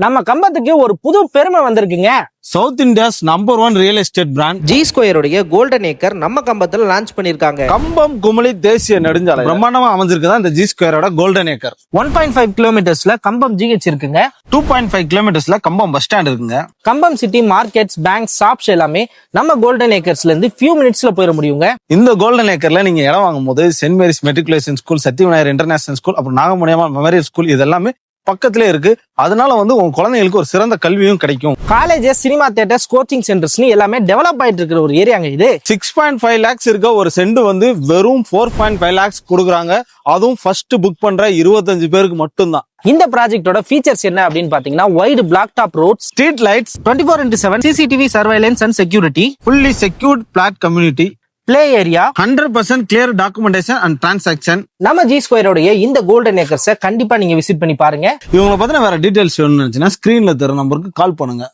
நம்ம கம்பத்துக்கு ஒரு புது பெருமை வந்திருக்குங்க. South India's number 1 real estate brand G ஸ்கொயருடைய கோல்டன் ஏக்கர் நம்ம கம்பத்துல லான்ச் பண்ணிருக்காங்க. கம்பம் குமளி தேசிய நெடுஞ்சாலை பிரம்மாண்டமா அமைஞ்சிருக்குதா இந்த ஜி ஸ்கொயரோட கோல்டன் ஏக்கர். 1.5 கிலோமீட்டர்ஸ்ல கம்பம் ஜிஹெச் இருக்குங்க. 2.5 கிலோமீட்டர்ஸ்ல கம்பம் பஸ் ஸ்டாண்ட் இருக்குங்க. கம்பம் சிட்டி மார்க்கெட்ஸ், பேங்க், ஷாப்ஸ் எல்லாமே நம்ம கோல்டன் ஏக்கர்ஸ்ல இருந்து ஃபியூ மினிட்ஸ்ல போயிட முடியுங்க. இந்த கோல்டன் ஏக்கர்ல நீங்க இடம் வாங்கும் போது Saint Mary's matriculation school, Sathyavinayagar international school, அப்புறம் நாகமுனியம்மா மெமோரியல் ஸ்கூல் இதெல்லாமே பக்கத்திலே இருக்கு. அதனால உங்க குழந்தைகளுக்கு ஒரு சிறந்த கல்வியும் கிடைக்கும். காலேஜஸ், சினிமா தியேட்டர்ஸ், கோச்சிங் சென்டர்ஸ்னு எல்லாமே டெவலப் ஆயிட்டு இருக்கிற ஒரு ஏரியாங்க இது. 6.5 lakhs இருக்க ஒரு சென்ட் வெறும் 4.5 lakhs கொடுக்குறாங்க. அதுவும் ஃபர்ஸ்ட் புக் பண்ற 25 பேருக்கு மட்டும்தான். இந்த ப்ராஜெக்டோட ஃபீச்சர்ஸ் என்ன அப்படின்னு பாத்தீங்கன்னா, wide black top roads, street lights, 24/7 CCTV surveillance and security, fully secured plot community, play area, 100% clear documentation and transaction. நம்ம ஜி ஸ்கொயரோடைய இந்த கோல்டன் ஏக்கர்ஸை கண்டிப்பா நீங்க விசிட் பண்ணி பாருங்க. இவங்களை பத்தின வேற டீடைல்ஸ் வேணும்னு நினைச்சுன்னா ஸ்கிரீன்ல தர நம்பருக்கு கால் பண்ணுங்க.